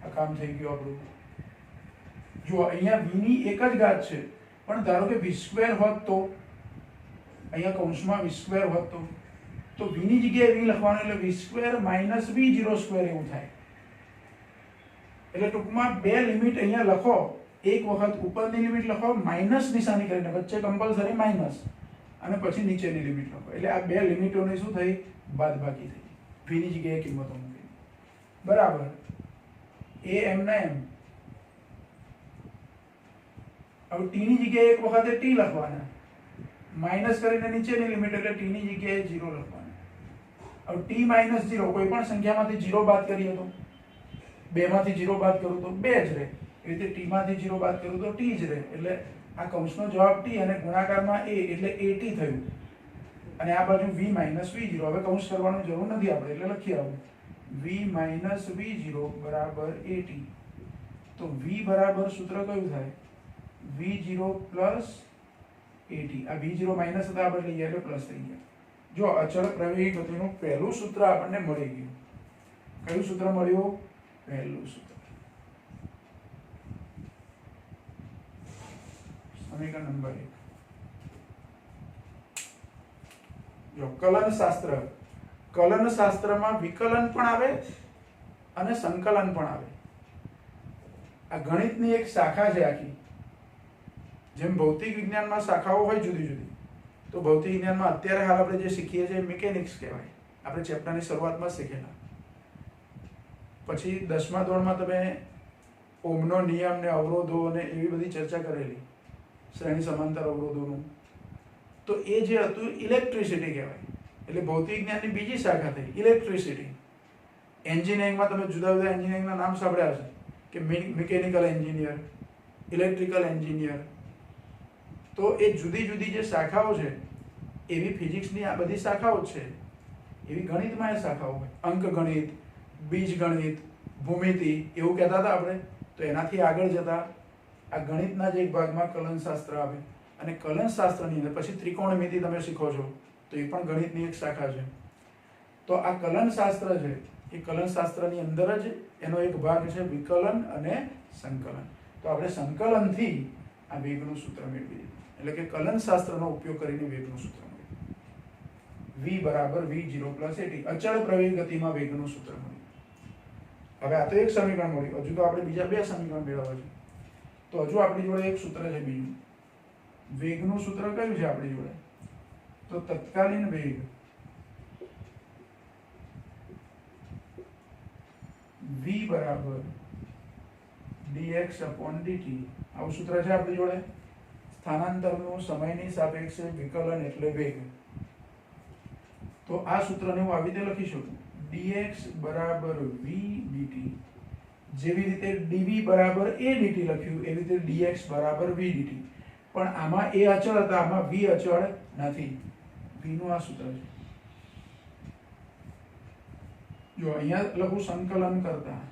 આ કામ થઈ ગયું આપણું. જો અહીંયા v ની 1 જ ઘાત છે, પણ ધારો કે v² હોત તો, અહીંયા કૌંસમાં v² હોત તો v ની જગ્યાએ v લખવાનું, એટલે v² - v02 એવું થાય. એટલે ટૂંકમાં બે લિમિટ અહીંયા લખો, એક વખત ઉપરની લિમિટ લખો માઈનસ નિશાની કરીને, વચ્ચે કમ્પલસરી માઈનસ, અને પછી નીચેની લિમિટ લખો, એટલે આ બે લિમિટોની શું થઈ, બાદબાકી થઈ, v ની જગ્યાએ કિંમતો મૂકી, બરાબર. એ એમના એમ. હવે t ની જગ્યાએ એક વખતે t લખવાના, માઈનસ કરીને નીચેની લિમિટ એટલે t ની જગ્યાએ 0 લખવાના. હવે t - 0 કોઈ પણ સંખ્યામાંથી 0 બાદ કરીએ તો, 2 માંથી 0 બાદ કરું તો 2 જ રહે, એ રીતે t માંથી 0 બાદ કરું તો t જ રહે, એટલે આ કૌંસનો જવાબ t અને ગુણાકારમાં a એટલે at થયું, અને આ બાજુ v - v0. હવે કૌંસ કરવાની જરૂર નથી આપણે, એટલે લખી આવું, v - v0 બરાબર at. તો v બરાબર સૂત્ર કયું થાય, v0 પ્લસ at. આ v0 માઈનસ હતા આપણે લઈ ગયા એટલે પ્લસ થઈ ગયા. જો અચળ પ્રવેગી ગતિનું પહેલું સૂત્ર આપણને મળી ગયું. કયું સૂત્ર મળ્યું, પહેલું સૂત્ર. સમીકરણ નંબર 1. જો કલન શાસ્ત્રમાં વિકલન પણ આવે અને સંકલન પણ આવે. આ ગણિતની એક શાખા છે આખી. જેમ ભૌતિક વિજ્ઞાનમાં શાખાઓ હોય જુદી જુદી, તો ભૌતિક વિજ્ઞાનમાં અત્યારે હાલ આપણે જે શીખીએ છીએ મિકેનિક્સ કહેવાય, આપણે ચેપ્ટરની શરૂઆતમાં શીખેલા. પછી 10મા ધોરણમાં તમે ઓહમનો નિયમ ને અવરોધો ને એવી બધી ચર્ચા કરેલી, શ્રેણી સમાંતર અવરોધોનું. તો એ જે હતું ઇલેક્ટ્રિસિટી કહેવાય. એટલે ભૌતિક જ્ઞાનની બીજી શાખા થઈ ઇલેક્ટ્રિસિટી. એન્જિનિયરિંગમાં તમે જુદા જુદા એન્જિનિયરિંગના નામ સાંભળ્યા હશે કે મિકેનિકલ એન્જિનિયર, ઇલેક્ટ્રિકલ એન્જિનિયર. તો એ જુદી જુદી જે શાખાઓ છે એવી ફિઝિક્સની આ બધી શાખાઓ જ છે. એવી ગણિતમાં એ શાખાઓ હોય, અંકગણિત, બીજગણિત, ભૂમિતિ એવું કહેતા હતા આપણે. તો એનાથી આગળ જતા આ ગણિતના જ એક ભાગમાં કલનશાસ્ત્ર આવે, અને કલનશાસ્ત્રની અંદર પછી ત્રિકોણમિતિ તમે શીખો છો, તો એ પણ ગણિતની એક શાખા છે. તો આ કલનશાસ્ત્ર છે એ કલનશાસ્ત્રની અંદર જ એનો એક ભાગ છે વિકલન અને સંકલન. તો આપણે સંકલનથી આ વેગનું સૂત્ર મેળવી દીધું. એટલે કે કલનશાસ્ત્રનો ઉપયોગ કરીને વેગનું સૂત્ર મળ્યું. v બરાબર v0 પ્લસ at, અચળ પ્રવેગ ગતિમાં વેગનું સૂત્ર મળ્યું. હવે આ તો એક સમીકરણ મળ્યું, હજુ તો આપણે બીજા બે સમીકરણ મેળવવા છે. તો હજુ આપણી જોડે એક સૂત્ર છે બીજું. વેગનું સૂત્ર કયું છે આપણી જોડે? તો તત્કાલીન વેગ v બરાબર dx upon dt. આવું સૂત્ર છે આપણી જોડે. સ્થાનાંતરનું સમયની સાપેક્ષે વિકલન એટલે વેગ. તો આ સૂત્રને હું આવી રીતે લખી શકું, dx બરાબર v dt. જેવી રીતે dv બરાબર a dt લખ્યું એવી રીતે dx બરાબર v dt. પણ આમાં a અચળ હતા, આમાં v અચળ નથી. v નું આ સૂત્ર છે. જો અહીંયા લખું સંકલન કરતા,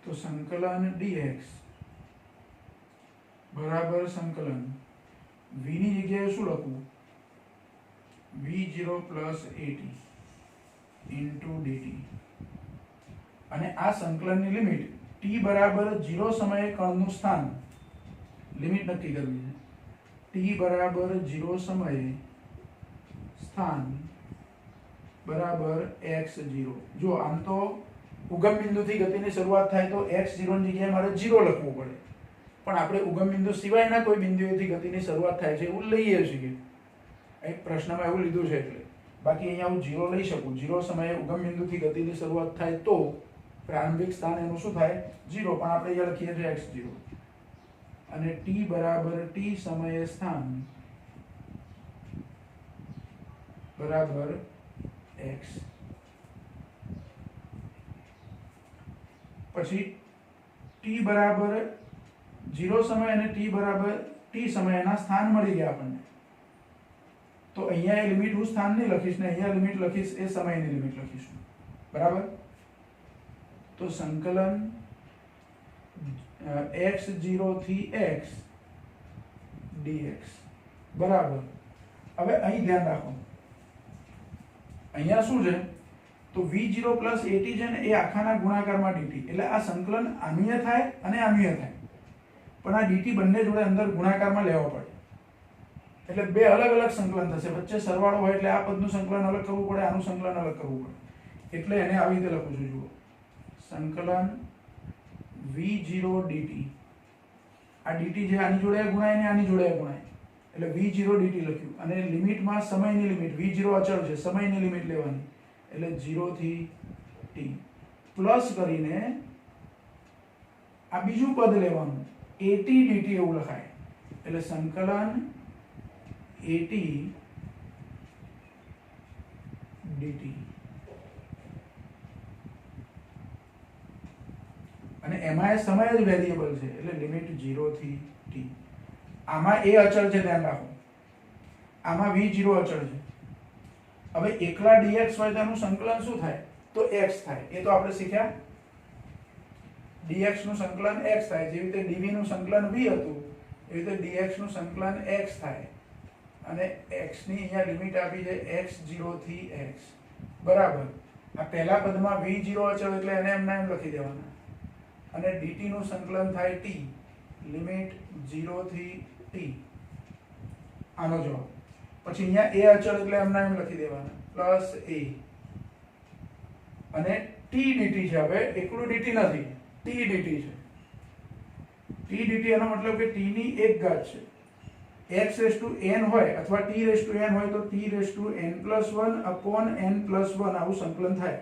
તો સંકલન dx બરાબર સંકલન v ની જગ્યાએ શું લખું? v0 plus at into dt. અને આ સંકલનની લિમિટ t બરાબર 0 સમયે કણનું સ્થાન, લિમિટ નક્કી કરવી છે. t બરાબર 0 સમયે સ્થાન બરાબર x0. જો આમ તો ઉગમ બિંદુથી ગતિની શરૂઆત થાય તો x0 ની જગ્યાએ મારે 0 લખવું પડે, પણ આપણે ઉગમ બિંદુ સિવાયના કોઈ બિંદુએથી ગતિની શરૂઆત થાય છે એવું લઈએ છીએ. એક પ્રશ્નમાં એવું લીધું છે એટલે. બાકી અહીંયા હું 0 લઈ શકું. 0 સમયે ઉગમ બિંદુથી ગતિની શરૂઆત થાય તો પ્રારંભિક સ્થાન એનું શું થાય? 0. પણ આપણે અહીંયા લખીએ છીએ x0. અને t બરાબર t સમયે સ્થાન બરાબર x. પછી t બરાબર 0 સમય અને t બરાબર t સમયના સ્થાન મળી ગયા આપણને. તો અહીંયા એ લિમિટ હું સ્થાનની લખીશ ને અહીંયા લિમિટ લખીશ એ સમયની લિમિટ લખીશું. બરાબર? તો સંકલન x0 થી x dx બરાબર. હવે અહીં ધ્યાન રાખો, અહીંયા શું છે? તો v0 પ્લસ at છે ને એ આખાના ગુણાકારમાં dt. એટલે આ સંકલન આમીય થાય અને આમીય થાય, પણ આ dt બંને જોડે અંદર ગુણાકારમાં લેવો પડે. એટલે બે અલગ અલગ સંકલન થશે. વચ્ચે સરવાળો હોય એટલે આ પદનું સંકલન અલગ કરવું પડે, આનું સંકલન અલગ કરવું પડે. એટલે એને આવી રીતે લખું છું. જુઓ, સંકલન v0 dt. આ dt જે આની જોડે ગુણાય ને આની જોડે ગુણાય, એટલે v0 dt લખ્યું. અને લિમિટમાં સમયની લિમિટ, v0 અચળ છે, સમયની લિમિટ લેવાની, એટલે 0 થી t પ્લસ કરીને આ બીજું પદ લેવાનું, at dt એવું લખાય. એટલે સંકલન at dt. અને એમાં એ સમય જ વેરિયેબલ છે, એટલે લિમિટ 0 થી t. આમાં a અચળ છે, ધ્યાન રાખો. આમાં v0 અચળ છે. હવે એકલા dx હોય તો એનું સંકલન શું થાય? તો x થાય. એ તો આપણે શીખ્યા. dx નું સંકલન x થાય. જેવી રીતે dv નું સંકલન v હતું, એવી રીતે dx નું સંકલન x થાય. અને x ની અહીંયા લિમિટ આપી છે x0 થી x બરાબર. આ પહેલા પદમાં v0 અચળ એટલે એને એમના એમ લખી દેવાના. અને dt નું સંકલન થાય t, લિમિટ 0 થી t. આનો જવાબ. પછી અહીંયા a અચળ એટલે એમના એમ લખી દેવાના, પ્લસ a. અને t dt છે. હવે એકલું dt નથી, t dt છે. t dt એનો મતલબ કે t ની એક ઘાત છે. x રેસ ટુ n હોય અથવા t રેસ ટુ n હોય તો t raise to n+1 upon n+1 આવું સંકલન થાય.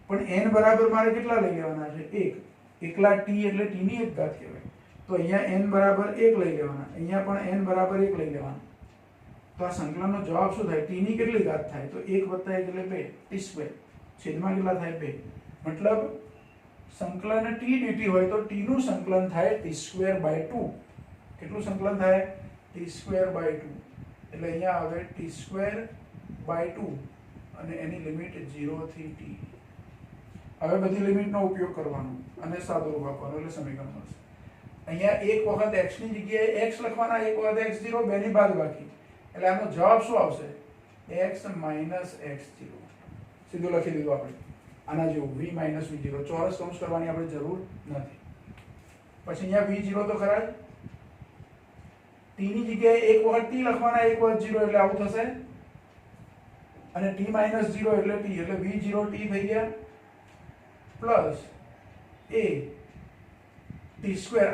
પણ n બરાબર મારે કેટલા લઈ લેવાના છે? 1. એકલા t એટલે t ની એક ઘાત કહેવાય. તો અહીંયા n બરાબર 1 લઈ લેવાના, અહીંયા પણ n બરાબર 1 લઈ લેવાના. તો આ સંકલનનો જવાબ શું થાય? t ની કેટલી ઘાત થાય? તો 1 + 1 એટલે 2, t². છેદમાં કેટલા થાય? 2. મતલબ સંકલન t dt હોય તો t નું સંકલન થાય t²/2. કેટલું સંકલન થાય? t²/2. એટલે અહીંયા આવે t²/2 અને એની લિમિટ 0 થી t. હવે બધી લિમિટનો ઉપયોગ કરવાનો અને સાદો રૂપ આપવાનો એટલે સમીકરણ મળશે. અહીંયા એક વખત x ની જગ્યાએ x લખવાના, એક વખત x0, બેની બાદબાકી. એટલે આનો જવાબ શું આવશે? x - x0. સીધું લખી દીધું આપણે. આના જેવું v - v0. ચોરસ કૌંસ કરવાની આપણે જરૂર નથી. પછી અહીંયા v0 તો ખરા જ. t ની જગ્યાએ એક વખત t લખવાના, એક વખત 0 એટલે આવું થશે. અને t - 0 એટલે t એટલે v0 t થઈ ગયા પ્લસ a t².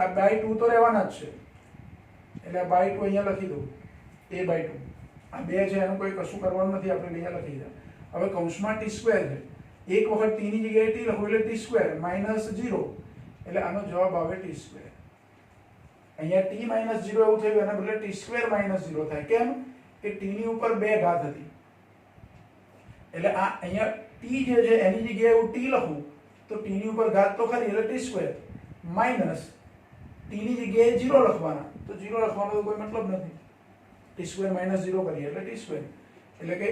આ /2 તો રહેવાના જ છે એટલે આ /2 અહીંયા લખી દઉં, a/2. આ 2 છે એનું કોઈ કશું કરવાનું નથી, આપણે અહીંયા લખી દીધા. હવે કૌંસમાં t² છે, એક વખત t ની જગ્યાએ t લખો એટલે t² -0 એટલે આનો જવાબ આવે t². અહીંયા t - 0 એવું થયું, એના બદલે t² -0 થાય. કેમ કે t ની ઉપર 2 ઘાત હતી એટલે આ અહીંયા t જે છે એની જગ્યાએ હું t લખું તો t ની ઉપર ઘાત તો ખરી એટલે t² માઈનસ t ની જગ્યાએ 0 લખવાના, તો 0 લખવાનો તો કોઈ મતલબ નથી. t² -0 કરીએ એટલે t². એટલે કે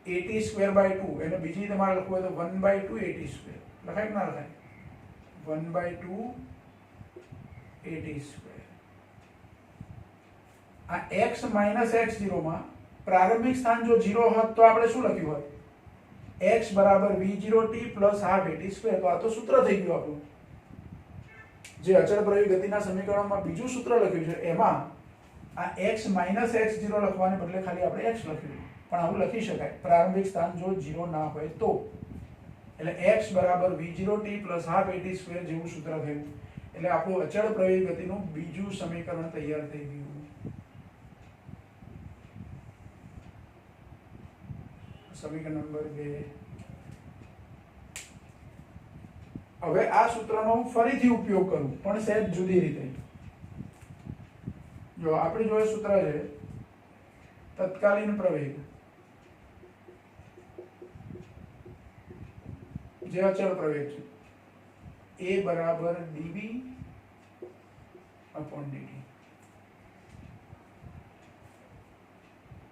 at²/2 એને બીજી તમારે લખવું હોય તો 1/2 at². લખાય કે ના લખાય? 1/2 at². આ x - x0 માં પ્રારંભિક સ્થાન જો 0 હોત તો આપણે શું લખ્યું હોત? x = v0t + ½ at². તો આ તો સૂત્ર થઈ ગયું આપણું. જે અચળ પ્રવેગી ગતિના સમીકરણમાં બીજું સૂત્ર લખ્યું છે એમાં આ x - x0 લખવાને બદલે ખાલી આપણે x લખ્યું. પણ આવું લખી શકાય પ્રારંભિક સ્થાન જો 0 ના હોય તો. એટલે x = v0t + ½ at² જેવું સૂત્ર થયું. એટલે આપણું અચળ પ્રવેગી ગતિનું બીજું સમીકરણ તૈયાર થઈ ગયું. સમીકરણ નંબર 2. હવે આ સૂત્રનો હું ફરીથી ઉપયોગ કરું પણ સહેજ જુદી રીતે. જો આપણે જોયે સૂત્ર છે તત્કાલીન પ્રવેગ જે અચળ પ્રવેગ છે, a = dv/dt.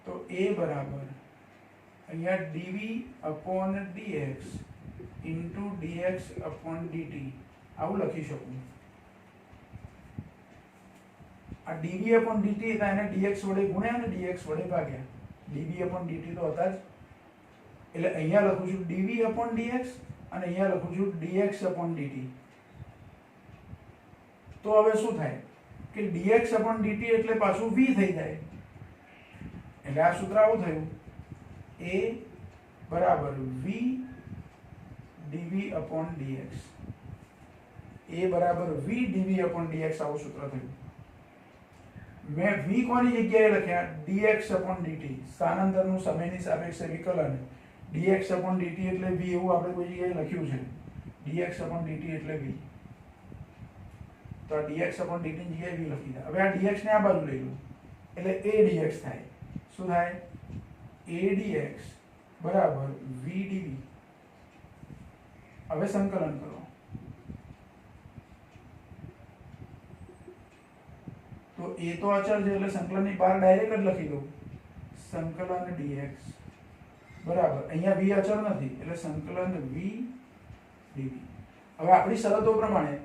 તો a બરાબર અહીંયા dv/dx dx/dt આવું લખી શકું. આ dv/dt હતા એને dx વડે ગુણ્યા અને dx વડે ભાગ્યા. dv/dt તો હતા જ એટલે અહીંયા લખું છું dv/dx અને અહીંયા લખું છું dx/dt. તો હવે શું થાય કે dx/dt એટલે પાછું v થઈ જાય. એટલે આ સૂત્ર આવું થયું a = v dv/dx. a = v dv/dx આવું સૂત્ર થયું. મેં v કોની જગ્યાએ લખ્યા? dx/dt. સ્થાનાંતરનું સમયની સાપેક્ષે વિકલન dx/dt એટલે v એવું આપણે કોઈ જગ્યાએ લખ્યું છે. dx/dt એટલે v. તો આ dx/dt ની જગ્યાએ v લખી દે. હવે આ dx ને આ બાજુ લઈ લો એટલે a dx થાય. શું થાય? a dx = v dv. હવે સંકલન કરો તો a તો અચળ છે એટલે સંકલનની બહાર ડાયરેક્ટ જ લખી દઉં. સંકલન dx બરાબર અહીંયા v અચળ નથી એટલે સંકલન v dv. હવે આપણી શરતો પ્રમાણે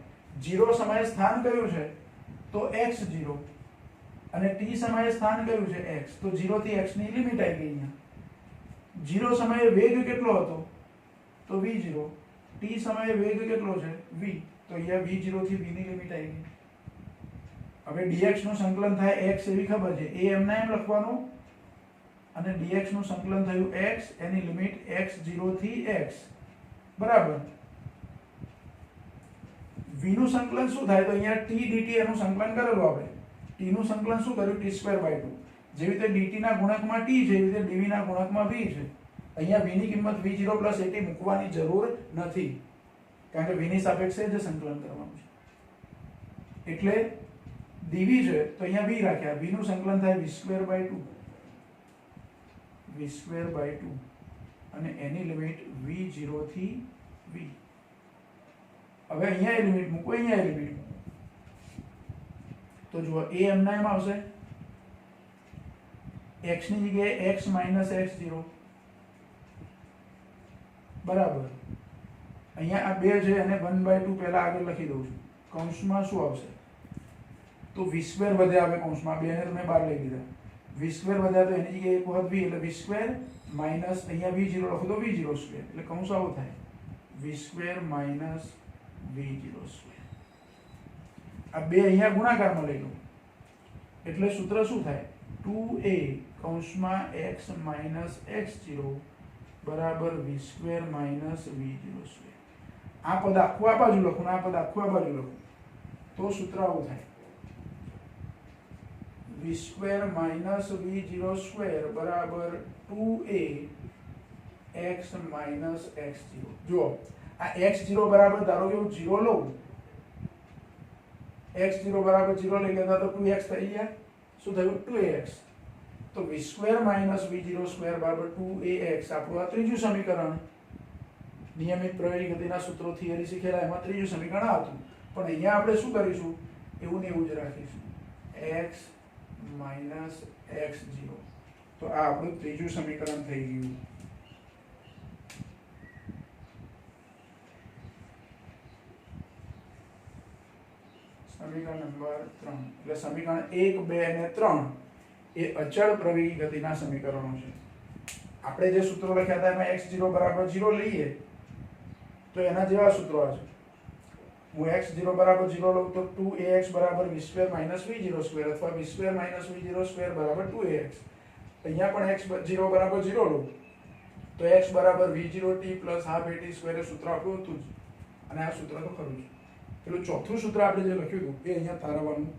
0 સમયે સ્થાન કયું છે? તો x0 અને t સમયે સ્થાન કયું છે? x. તો 0 થી x ની લિમિટ આવી ગઈ. અહીંયા 0 સમયે વેગ કેટલો હતો? તો v0. t સમયે વેગ કેટલો છે? v. તો અહીંયા v0 થી v ની લિમિટ આવી ગઈ. હવે dx નું સંકલન થાય x એવી ખબર છે, a એમના એમ લખવાનું અને dx નું સંકલન થયું x, એની લિમિટ x0 થી x બરાબર. v નું સંકલન શું થાય? તો અહીંયા t dt એનું સંકલન કરેલું આપણે ટી નું સંકલન શું કર્યું? t²/2. જેવી રીતે dt ના ગુણકમાં t છે એવી રીતે dv ના ગુણકમાં v છે. અહીંયા v ની કિંમત v0 + at મૂકવાની જરૂર નથી કારણ કે v ની સાપેક્ષે જ સંકલન કરવાનું છે. એટલે dv છે તો અહીંયા v રાખ્યા, v નું સંકલન થાય v²/2 અને એની લિમિટ v0 થી v. હવે અહીંયા લિમિટ મૂકો, અહીંયા લિમિટ મૂકો તો જુઓ a એમના એમ આવશે, x ની જગ્યાએ x - x0 બરાબર. અહીંયા આ 2 છે અને 1/2 પહેલા આગળ લખી દઉં છું. કૌંસમાં શું આવશે? તો v² વધ્યા, આપણે કૌંસમાં 2 ને તમે બહાર લઈ લીધા, v² વધ્યા તો એની જગ્યાએ એક વખત v એટલે v² માઈનસ અહીંયા v0 લખો તો v02 એટલે કૌંસ આવો થાય v² - v02. આ 2 અહીંયા ગુણાકારમાં લઈ લો એટલે સૂત્ર શું થાય? 2a કૌંસમાં x - x0 બરાબર v² - v02. આ પદ આખું આ બાજુ લખો ને આ પદ આખું આ બાજુ લખો તો સૂત્ર આવું થાય v² - v02 બરાબર 2a x - x0. જો આ x0 બરાબર ધારો કે હું 0 લઉં, x0 બરાબર 0 લઈ લેતા તો 2x થઈ ગયા. શું થયું? 2ax. તો v² - v02 બરાબર 2ax. આપણું આ ત્રીજું સમીકરણ નિયમિત પ્રવેગી ગતિના સૂત્રો થિયરી શીખેલા એમાં ત્રીજું સમીકરણ આવતું, પણ અહીંયા આપણે શું કરીશું? એવું ને એવું જ રાખીશું, x - x0. તો આ આપણું ત્રીજું સમીકરણ થઈ ગયું. સમીકરણ નંબર 3. એટલે સમીકરણ 1, 2 અને 3 એ અચળ પ્રવેગી ગતિના સમીકરણો છે. આપણે જે સૂત્રો લખ્યા હતા એમાં x0 બરાબર 0 લઈએ તો એના જેવા સૂત્રો છે. હું x0 બરાબર 0 લઉં તો 2ax બરાબર v² - v02 અથવા v² - v02 બરાબર 2ax. અહીંયા પણ x0 બરાબર 0 લઉં તો x બરાબર v0t + ½ at² સૂત્ર આપણું હતું જ, અને આ સૂત્ર તો ખરું છે. પેલું ચોથું સૂત્ર આપણે જે લખ્યું હતું એ અહીંયા તારવવાનું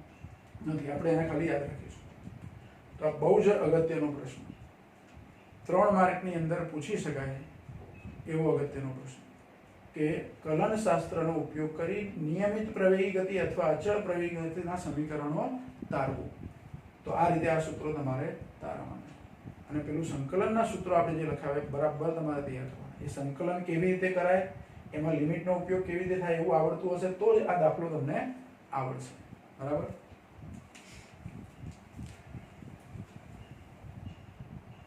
નથી, આપણે એને ખાલી યાદ રાખીશું. તો આ બહુ જ અગત્યનો પ્રશ્ન, 3 માર્કની અંદર પૂછી શકાય એવો અગત્યનો પ્રશ્ન કે કલનશાસ્ત્રનો ઉપયોગ કરી નિયમિત પ્રવેગી ગતિ અથવા અચળ પ્રવેગી ગતિના સમીકરણો તારવું. તો આ રીતે આ સૂત્રો તમારે તારવાના. અને પેલું સંકલનના સૂત્રો આપણે જે લખાવે બરાબર તમારે તૈયાર કરવાના. એ સંકલન કેવી રીતે કરાય, એમાં લિમિટનો ઉપયોગ કેવી રીતે થાય એવું આવડતું હશે તો જ આ દાખલો તમને આવડશે. બરાબર.